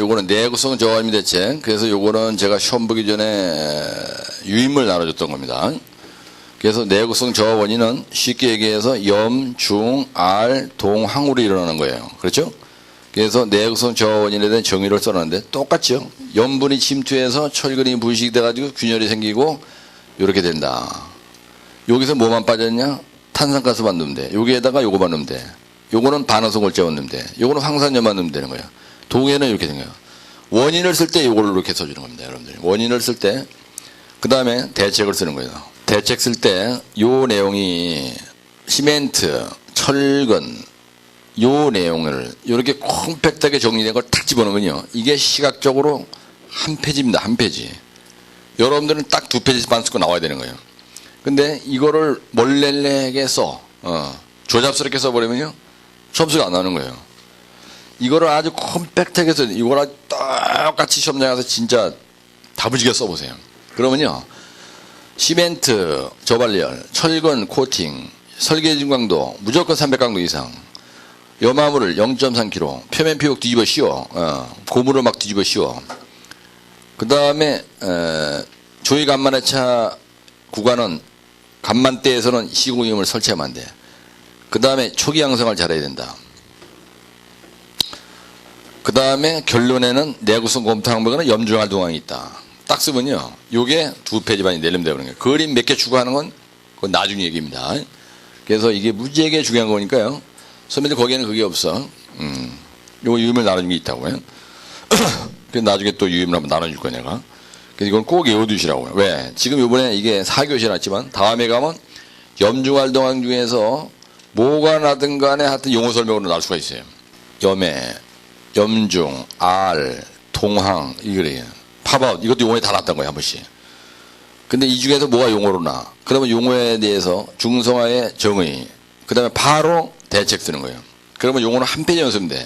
요거는 내구성 저하염 대책. 그래서 요거는 제가 시험 보기 전에 유인물 나눠줬던 겁니다. 그래서 내구성 저하 원인은 쉽게 얘기해서 염, 중, 알, 동, 항으로 일어나는 거예요. 그렇죠? 그래서 내구성 저하 원인에 대한 정의를 써놨는데 똑같죠. 염분이 침투해서 철근이 부식돼가지고 균열이 생기고 이렇게 된다. 여기서 뭐만 빠졌냐? 탄산가스만 넣으면 돼. 여기에다가 요거만 넣으면 돼. 요거는 반화성물질만 넣으면 돼. 요거는 황산염만 넣으면 되는 거예요. 동해는 이렇게 된 거예요. 원인을 쓸 때 요걸 이렇게 써주는 겁니다. 여러분들. 원인을 쓸 때 그 다음에 대책을 쓰는 거예요. 대책 쓸 때 요 내용이 시멘트, 철근 요 내용을 이렇게 콤팩트하게 정리된 걸 탁 집어넣으면요. 이게 시각적으로 한 페이지입니다. 한 페이지. 여러분들은 딱 두 페이지 반 쓰고 나와야 되는 거예요. 근데 이거를 몰래게 써. 조잡스럽게 써버리면요. 점수가 안 나오는 거예요. 이거를 아주 콤팩트하게 써. 이걸 아주 똑같이 시험장에 가서 진짜 다부지게 써보세요. 그러면요. 시멘트, 저발열, 철근, 코팅, 설계진 강도 무조건 300강도 이상. 염화물을 0.3kg, 표면 피복 뒤집어 씌워. 고무를 막 뒤집어 씌워. 그 다음에 조위 간만회차 구간은 간만대에서는 시공임을 설치하면 안 돼. 그 다음에 초기 양성을 잘해야 된다. 그 다음에 결론에는 내구성 검토 항목에는 염중활동항이 있다. 딱 쓰면요. 요게 두 페이지 반이 내려면 되는 거예요. 그림 몇 개 추가하는 건 그건 나중 얘기입니다. 그래서 이게 무지하게 중요한 거니까요. 선배들 거기에는 그게 없어. 요거 유임을 나눠준 게 있다고요. 그래서 나중에 또 유임을 한번 나눠줄 거야 내가. 그래서 이건 꼭 외워두시라고요. 왜? 지금 요번에 이게 4교시 났지만 다음에 가면 염중활동항 중에서 뭐가 나든 간에 하여튼 용어 설명으로 나올 수가 있어요. 염해, 염중, 알, 동항 이거래요. 팝아웃 이것도 용어에 다 났던 거예요 한 번씩. 근데 이 중에서 뭐가 용어로 나? 그러면 용어에 대해서 중성화의 정의 그 다음에 바로 대책 쓰는 거예요. 그러면 용어는 한 페이지 쓰면 돼.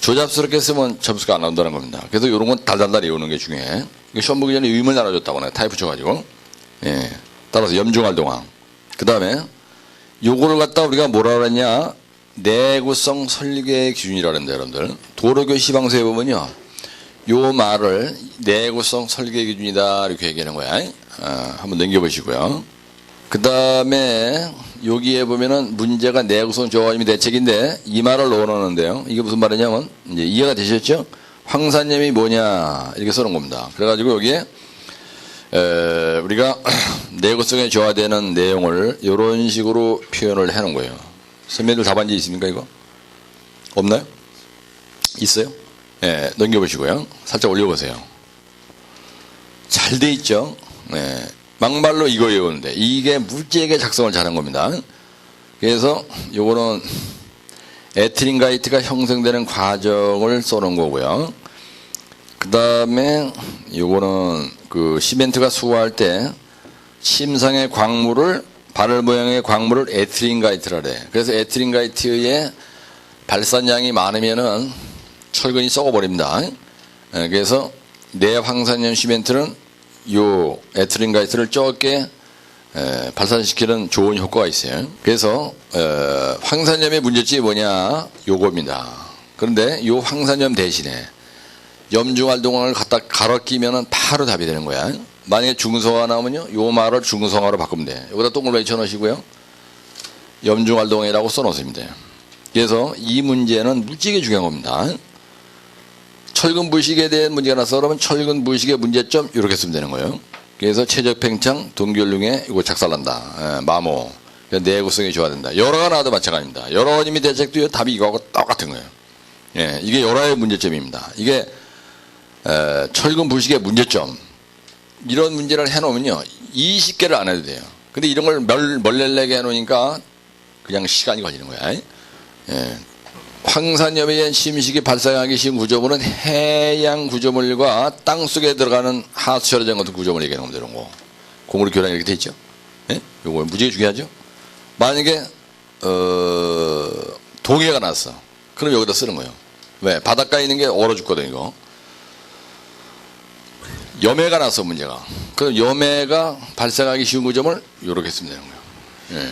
조잡스럽게 쓰면 점수가 안 나온다는 겁니다. 그래서 이런 건 달달달 외우는 게 중요해. 시험 보기 전에 유임을 나눠줬다고 내가 타입 붙여가지고. 예. 따라서 염중활동항. 그 다음에 요거를 갖다 우리가 뭐라 그랬냐? 내구성 설계 기준이라 그랬는데 여러분들. 도로교 시방서에 보면요. 요 말을 내구성 설계 기준이다 이렇게 얘기하는 거야. 한번 넘겨보시고요. 그 다음에 여기에 보면은 문제가 내구성 저하염 대책인데 이 말을 넣어놓는데요. 이게 무슨 말이냐면 이제 이해가 되셨죠? 황산염이 뭐냐 이렇게 써놓은 겁니다. 그래가지고 여기에 우리가 내구성에 저하되는 내용을 이런 식으로 표현을 해놓은 거예요. 선배들 답안지 있습니까 이거? 없나요? 있어요? 네, 넘겨보시고요. 살짝 올려보세요. 잘 돼 있죠? 네. 막말로 이거 외우는데 이게 무지하게 작성을 잘한 겁니다. 그래서 요거는 에틸린가이트가 형성되는 과정을 써놓은 거고요. 그 다음에 요거는 그 시멘트가 수거할 때 침상의 광물을 바늘 모양의 광물을 에틸린가이트라 그래. 그래서 에틸린가이트의 발산량이 많으면은 철근이 썩어버립니다. 그래서 내황산염 시멘트는 요 에틸린가이트를 적게 발산시키는 좋은 효과가 있어요. 그래서 황산염의 문제점이 뭐냐 요겁니다. 그런데 요 황산염 대신에 염중활동항을 갖다 갈아 끼면은 바로 답이 되는 거야. 만약에 중성화 나오면요 요 말을 중성화로 바꾸면 돼. 여기다 동그라미 쳐놓으시고요 염중활동항이라고 써놓습니다. 그래서 이 문제는 무지하게 중요한 겁니다. 철근 부식에 대한 문제가 나서 그러면 철근 부식의 문제점 이렇게 쓰면 되는 거예요. 그래서 최적 팽창 동결융에 이거 작살난다. 마모 내구성이 좋아진다. 열화가 나와도 마찬가지입니다. 열화원임이 대책도 답이 이거하고 똑같은 거예요. 예, 이게 열화의 문제점입니다. 이게 철근 부식의 문제점 이런 문제를 해놓으면요 20개를 안 해도 돼요. 근데 이런 걸 멀렐레게 해놓으니까 그냥 시간이 걸리는 거야. 예. 황산염에 의한 심식이 발생하기 쉬운 구조물은 해양 구조물과 땅속에 들어가는 하수혈전 같은 구조물 얘기하는 겁니다. 이런 거. 고무로 교란 이렇게 돼 있죠. 예? 요거 무지하게 중요하죠. 만약에 동해가 났어. 그럼 여기다 쓰는 거예요. 왜? 바닷가에 있는 게 얼어 죽거든 이거. 염해가 났어 문제가. 그럼 염해가 발생하기 쉬운 구조물 이렇게 쓰면 되는 거예요. 예.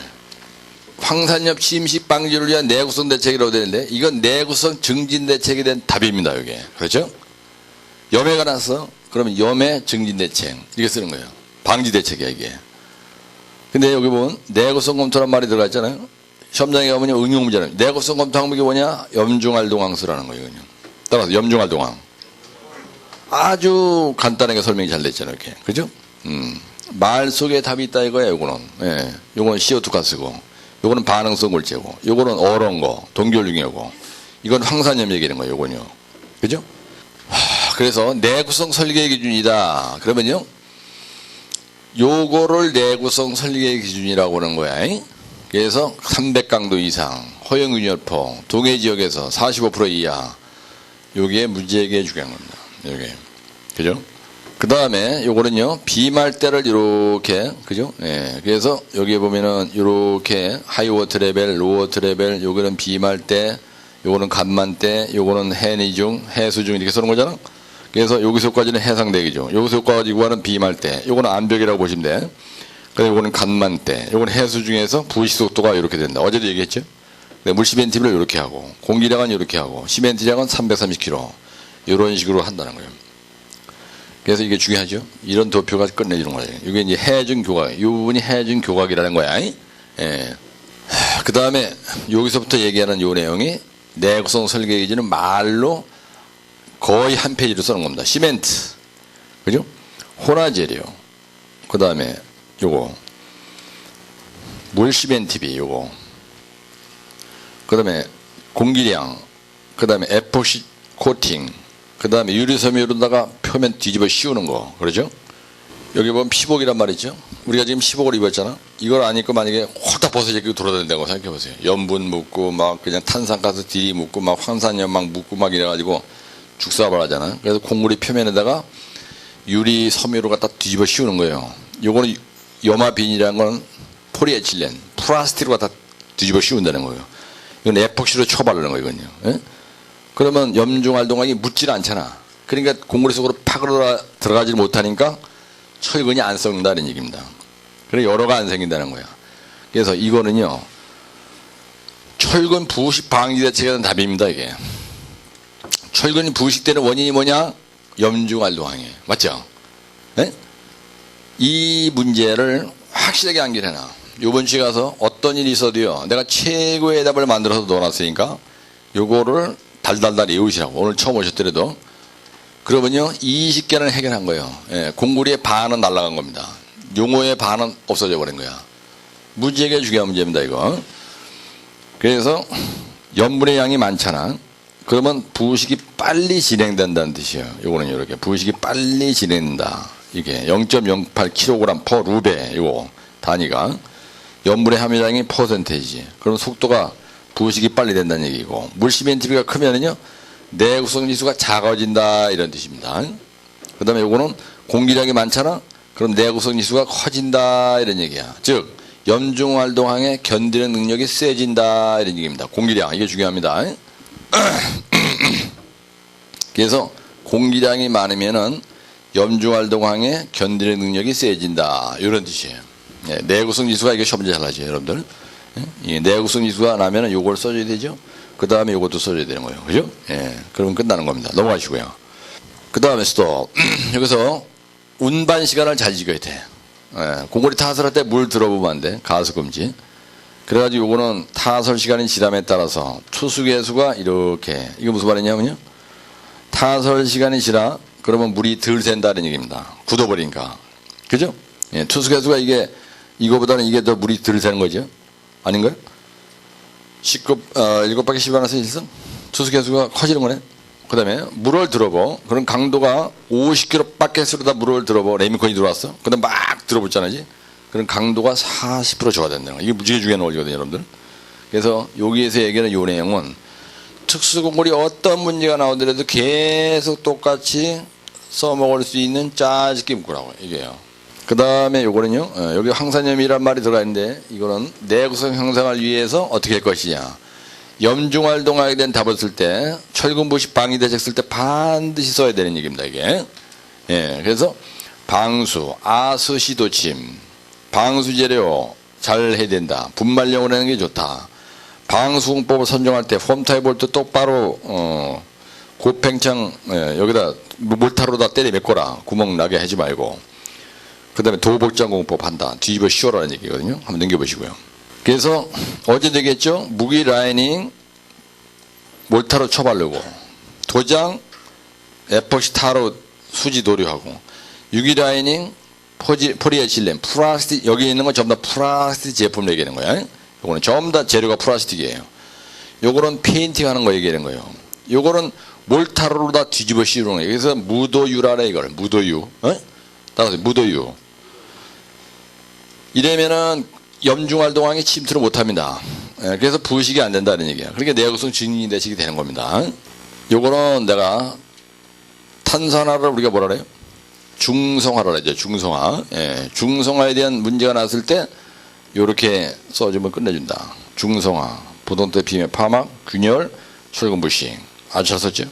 황산염 침식 방지를 위한 내구성 대책이라고 되는데 이건 내구성 증진 대책에 대한 답입니다. 이게 그렇죠? 염해가 났어. 그러면 염해 증진대책 이렇게 쓰는 거예요. 방지대책이야 이게. 근데 여기 보면 내구성 검토란 말이 들어가 있잖아요. 시험장에 가면 응용 문제는 내구성 검토 항목이 뭐냐? 염중활동항수라는 거예요. 그냥. 따라서 염중활동항. 아주 간단하게 설명이 잘 됐잖아요. 이렇게. 그죠? 말 속에 답이 있다 이거야, 요거는. 예. 요거는 CO2 가스고, 요거는 반응성 물질고, 요거는 얼은 거, 동결중이고, 이건 황산염 얘기하는 거예요, 요건요. 그죠? 그래서 내구성 설계 기준이다. 그러면요, 요거를 내구성 설계 기준이라고 하는 거야. 그래서 300강도 이상, 허용균열포, 동해 지역에서 45% 이하, 요게 문제에게 중요한 겁니다. 요게. 그죠? 그 다음에 요거는요, 비말대를 이렇게, 그죠? 예. 그래서 여기에 보면은 이렇게 하이워터 레벨, 로워터 레벨, 요거는 비말대, 요거는 간만대, 요거는 해니중, 해수중 이렇게 쓰는 거잖아? 그래서 여기서까지는 해상대기죠. 여기서까지 구하는 비말대, 요거는 암벽이라고 보시면 돼. 그리고 요거는 간만대, 요거는 해수중에서 부식 속도가 이렇게 된다. 어제도 얘기했죠? 물시멘티를 이렇게 하고, 공기량은 이렇게 하고, 시멘트량은 330kg. 이런 식으로 한다는 거예요. 그래서 이게 중요하죠. 이런 도표가 끝내주는 거예요. 이게 이제 해중 교각, 이 부분이 해중 교각이라는 거야. 예. 그 다음에 여기서부터 얘기하는 요 내용이 내구성 설계 기준은 말로 거의 한 페이지로 쓰는 겁니다. 시멘트, 그죠? 혼화재료, 그 다음에 요거 물시멘티비 요거, 그 다음에 공기량, 그 다음에 에포시 코팅, 그 다음에 유리섬유로다가 표면 뒤집어 씌우는 거, 그러죠? 여기 보면 피복이란 말이죠. 우리가 지금 피복을 입었잖아. 이걸 안 입고 만약에 홀딱 벗어 입고 돌아다닌다고 생각해 보세요. 염분 묻고 막 그냥 탄산가스 뒤 묻고 막 황산염 막 묻고 막 이래가지고 죽사발 하잖아. 그래서 공구리 표면에다가 유리 섬유로 갖다 뒤집어 씌우는 거예요. 요거는 염화빈이라는 건 폴리에틸렌, 플라스틱으로 갖다 뒤집어 씌운다는 거예요. 이건 에폭시로 쳐바르는 거예요, 이건요. 예? 그러면 염중활동하기 묻질 않잖아. 그러니까 공구리 속으로 팍 들어가지 못하니까 철근이 안 썩는다는 얘기입니다. 그래서 여러가 안 생긴다는 거야. 그래서 이거는요, 철근 부식 방지 대책에 대한 답입니다, 이게. 철근이 부식되는 원인이 뭐냐? 염중활동항이에요. 맞죠? 네? 이 문제를 확실하게 암기해놔. 요번 주에 가서 어떤 일이 있어도요, 내가 최고의 답을 만들어서 넣어놨으니까 요거를 달달달 외우시라고. 오늘 처음 오셨더라도. 그러면요, 20개는 해결한 거예요. 예, 공구리의 반은 날아간 겁니다. 용어의 반은 없어져 버린 거야. 문제가 중요한 문제입니다, 이거. 그래서 염분의 양이 많잖아. 그러면 부식이 빨리 진행된다는 뜻이에요. 요거는 이렇게. 부식이 빨리 진행된다. 이게 0.08kg per 루베, 요거 단위가. 염분의 함유량이 퍼센테이지. 그럼 속도가 부식이 빨리 된다는 얘기고, 물시멘티비가 크면은요, 내구성 지수가 작아진다 이런 뜻입니다. 그 다음에 요거는 공기량이 많잖아. 그럼 내구성 지수가 커진다 이런 얘기야. 즉 염중활동항에 견디는 능력이 세진다 이런 얘기입니다. 공기량 이게 중요합니다. 그래서 공기량이 많으면은 염중활동항에 견디는 능력이 세진다 이런 뜻이에요. 네, 내구성 지수가 이게 시험 문제 잘 나죠, 여러분들. 예, 내구성 지수가 나면은 요걸 써줘야 되죠. 그 다음에 요것도 써줘야 되는 거예요. 그죠? 예. 그러면 끝나는 겁니다. 넘어가시고요. 그 다음에 또, 여기서 운반 시간을 잘 지켜야 돼. 예. 공구리 타설할 때 물 들어보면 안 돼. 가스금지. 그래가지고 요거는 타설 시간이 지남에 따라서 투수계수가 이렇게, 이거 무슨 말이냐면요. 타설 시간이 지나, 그러면 물이 덜 샌다는 얘기입니다. 굳어버리니까. 그죠? 예. 투수계수가 이거보다는 이게 더 물이 덜 새는 거죠. 아닌가요? 7밖에 10 하나서 1승? 투수계수가 커지는 거네. 그 다음에 물을 들어보. 그럼 강도가 50km 밖에서다 물을 들어보. 레미콘이 들어왔어. 그 다음에 막 들어붙잖아요. 그럼 강도가 40% 저하된다는 거예요. 이게 무지개 중요한 원리거든요, 여러분들. 그래서 여기에서 얘기하는 요 내용은 특수공고리 어떤 문제가 나오더라도 계속 똑같이 써먹을 수 있는 짜집기 문구라고 이게요. 그 다음에 요거는요, 여기 황산염이란 말이 들어가 있는데, 이거는 내구성 형성을 위해서 어떻게 할 것이냐. 염중활동하게 된 답을 쓸 때, 철근부식 방위대책 쓸 때 반드시 써야 되는 얘기입니다, 이게. 예, 그래서 방수, 아스시도침, 방수재료 잘 해야 된다. 분말용을 하는 게 좋다. 방수공법을 선정할 때 폼타입볼트 똑바로, 고팽창 여기다 몰타로다 때려 메꿔라. 구멍 나게 하지 말고. 그 다음에 도복장공법 한다. 뒤집어 씌워라는 얘기거든요. 한번 넘겨보시고요. 그래서 어제 되겠죠. 무기 라이닝 몰타로 쳐바르고 도장 에폭시 타로 수지 도료하고 유기 라이닝 포리에틸렌 플라스틱 여기 있는 건 전부 다 플라스틱 제품 얘기하는 거야. 요거는 전부 다 재료가 플라스틱이에요. 요거는 페인팅 하는 거 얘기하는 거예요. 요거는 몰타로로 다 뒤집어 씌우는 거예요. 그래서 무도유라래 이걸 무도유. 따라서 무도유. 이러면은 염중활동항이 침투를 못합니다. 그래서 부식이 안 된다는 얘기야. 그러니까 내구성 증진 대식이 되는 겁니다. 요거는 내가 탄산화를 우리가 뭐라 그래요? 중성화를 하죠. 중성화. 중성화에 대한 문제가 났을 때 요렇게 써주면 끝내준다. 중성화. 부동태 비매 파막, 균열, 철근 부식. 아주 잘 썼죠?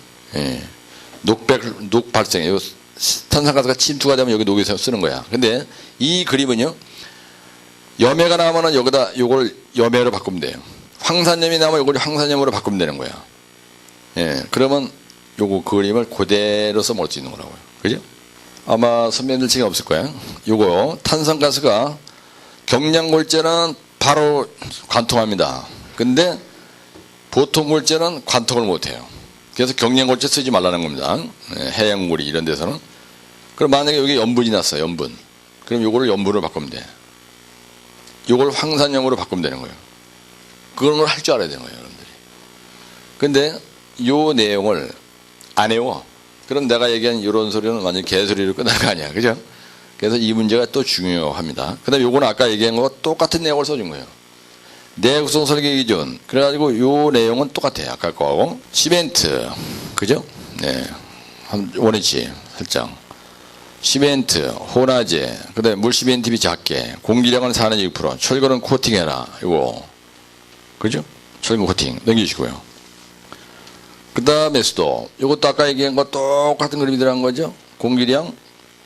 녹 발생. 탄산가스가 침투가 되면 여기 녹에서 쓰는 거야. 근데 이 그림은요. 염해가 나오면은 여기다 요걸 염해로 바꾸면 돼요. 황산염이 나오면 요걸 황산염으로 바꾸면 되는 거야. 그러면 요거 그림을 그대로 써먹을 수 있는 거라고요. 그죠? 아마 선배님들 책에 없을 거야. 요거 탄산가스가 경량골재는 바로 관통합니다. 근데 보통 골재는 관통을 못해요. 그래서 경량골재 쓰지 말라는 겁니다. 해양물이 이런 데서는. 그럼 만약에 여기 염분이 났어요. 염분. 그럼 요거를 염분으로 바꾸면 돼. 요걸 황산염으로 바꾸면 되는 거예요. 그런 걸 할 줄 알아야 되는 거예요, 여러분들이. 근데 요 내용을 안 외워. 그럼 내가 얘기한 이런 소리는 완전 개소리로 끝날 거 아니야. 그죠? 그래서 이 문제가 또 중요합니다. 그 다음에 요거는 아까 얘기한 거와 똑같은 내용을 써준 거예요. 내구성 설계 기준. 그래가지고 요 내용은 똑같아요. 아까 거하고. 시멘트. 그죠? 네. 원위치. 살짝. 시멘트, 혼화제, 그 다음에 물 시멘트비 작게, 공기량은 4는 6%, 철근은 코팅해라. 이거. 그죠? 철근 코팅. 넘기시고요. 그 다음에 수도. 이것도 아까 얘기한 거 똑같은 그림이 들어간 거죠? 공기량,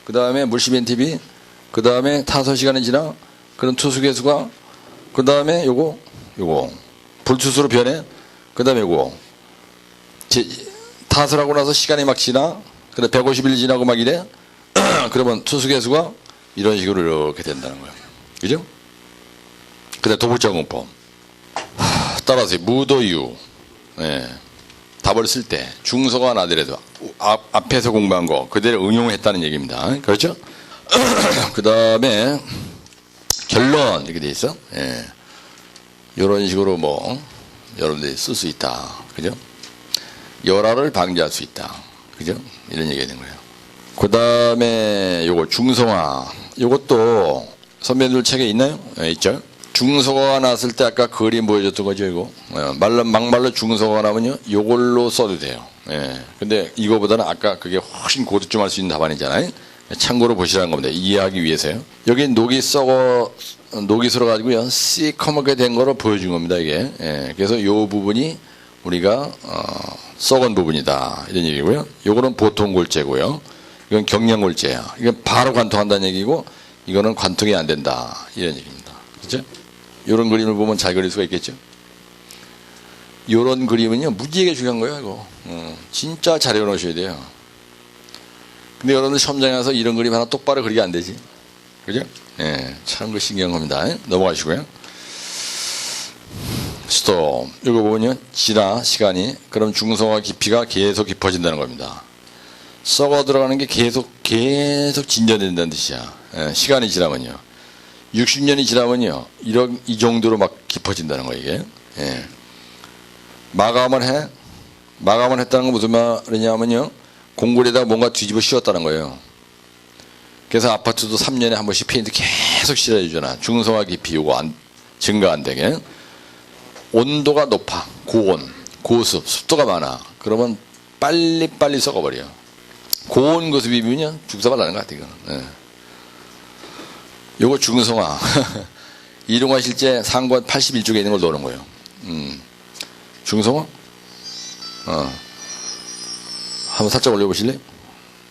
그 다음에 물 시멘트비, 그 다음에 타설 시간이 지나, 그런 투수개수가, 그 다음에 요거. 불투수로 변해, 그 다음에 요거. 타설하고 나서 시간이 막 지나, 그 다음에 150일 지나고 막 이래, 그러면 투수개수가 이런 식으로 이렇게 된다는 거예요. 그죠? 그 다음에 도복장공법. 따라서 무도유. 답을 쓸 때 중서가 나더라도 앞에서 공부한 거 그대로 응용했다는 얘기입니다. 그렇죠? 그 다음에 결론 이렇게 돼 있어. 이런 식으로 뭐 여러분들이 쓸 수 있다. 그죠? 열화를 방지할 수 있다. 그죠? 이런 얘기가 되는 거예요. 그 다음에 요거 중성화. 요것도 선배들 책에 있나요? 있죠? 중성화가 났을 때 아까 그림 보여줬던 거죠, 이거. 막말로 중성화가 나면요, 요걸로 써도 돼요. 근데 이거보다는 아까 그게 훨씬 고득점 할 수 있는 답안이잖아요. 참고로 보시라는 겁니다. 이해하기 위해서요. 여기 녹이 쓸어가지고요, 시커멓게 된 거로 보여준 겁니다, 이게. 그래서 요 부분이 우리가, 썩은 부분이다. 이런 얘기고요. 요거는 보통 골재고요. 이건 경량골재야. 이건 바로 관통한다는 얘기고, 이거는 관통이 안 된다. 이런 얘기입니다. 그렇죠? 이런 그림을 보면 잘 그릴 수가 있겠죠? 이런 그림은요, 무지하게 중요한 거예요, 이거. 진짜 잘 해놓으셔야 돼요. 근데 여러분들 시험장에 가서 이런 그림 하나 똑바로 그리게 안 되지. 그죠? 참 그 신기한 겁니다. 넘어가시고요. 스톱. 이거 보면요, 지나, 시간이. 그럼 중성화 깊이가 계속 깊어진다는 겁니다. 썩어 들어가는 게 계속 진전된다는 뜻이야. 시간이 지나면요. 60년이 지나면요. 이 정도로 막 깊어진다는 거예요, 이게. 마감을 해. 마감을 했다는 건 무슨 말이냐면요. 공굴에다가 뭔가 뒤집어 씌웠다는 거예요. 그래서 아파트도 3년에 한 번씩 페인트 계속 씌워주잖아. 중성화 깊이 요거 증가 안 되게. 온도가 높아. 고온, 고습, 습도가 많아. 그러면 빨리 썩어버려. 고온 고습이면요. 죽사발 나는 것 같아, 이거는. 요거 중성화. 이룡화 실제 상권 81쪽에 있는 걸 넣는 거예요. 중성화? 한번 살짝 올려보실래요?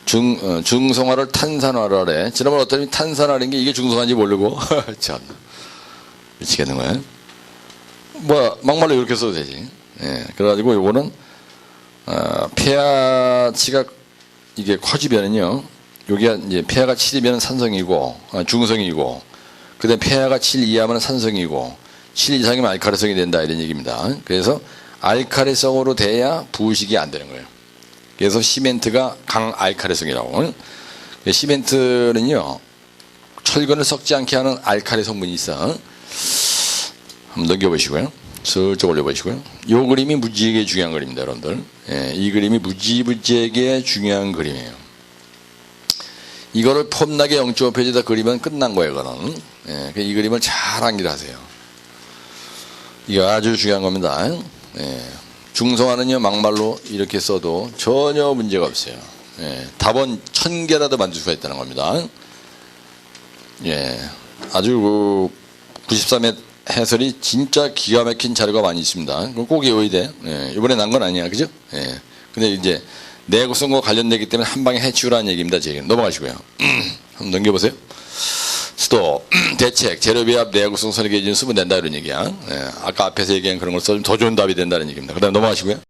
중성화를 탄산화를 하래. 지난번에 어떤 탄산화라는 게 이게 중성화인지 모르고. 참. 미치겠는 거예요. 뭐, 막말로 이렇게 써도 되지. 그래가지고 요거는 pH가 이게 커지면은요, 여기가 이제 pH가 7이면 산성이고, 중성이고, 그 다음에 pH가 7 이하면 산성이고, 7 이상이면 알칼리성이 된다, 이런 얘기입니다. 그래서 알칼리성으로 돼야 부식이 안 되는 거예요. 그래서 시멘트가 강알칼리성이라고. 시멘트는요, 철근을 썩지 않게 하는 알칼리 성분이 있어. 한번 넘겨보시고요. 슬쩍 올려보시고요. 이 그림이 무지하게 중요한 그림입니다, 여러분들. 예, 이 그림이 무지무지하게 중요한 그림이에요. 이거를 폼나게 0.5페이지에다 그리면 끝난 거예요, 그거는. 예, 이 그림을 잘 암기하세요. 이거 아주 중요한 겁니다. 예, 중성화는요, 막말로 이렇게 써도 전혀 문제가 없어요. 예, 답은 1000개라도 만들 수가 있다는 겁니다. 예, 아주 93회 해설이 진짜 기가 막힌 자료가 많이 있습니다. 그거 꼭 외워야 돼. 예, 이번에 난 건 아니야, 그죠? 예. 근데 이제 내구성과 관련되기 때문에 한 방에 해치우라는 얘기입니다. 지금 넘어가시고요. 한번 넘겨보세요. 스톱. 대책, 재료비합, 내구성 설계 기준 쓰면 된다 이런 얘기야. 예, 아까 앞에서 얘기한 그런 걸 써주면 더 좋은 답이 된다는 얘기입니다. 그 다음 넘어가시고요.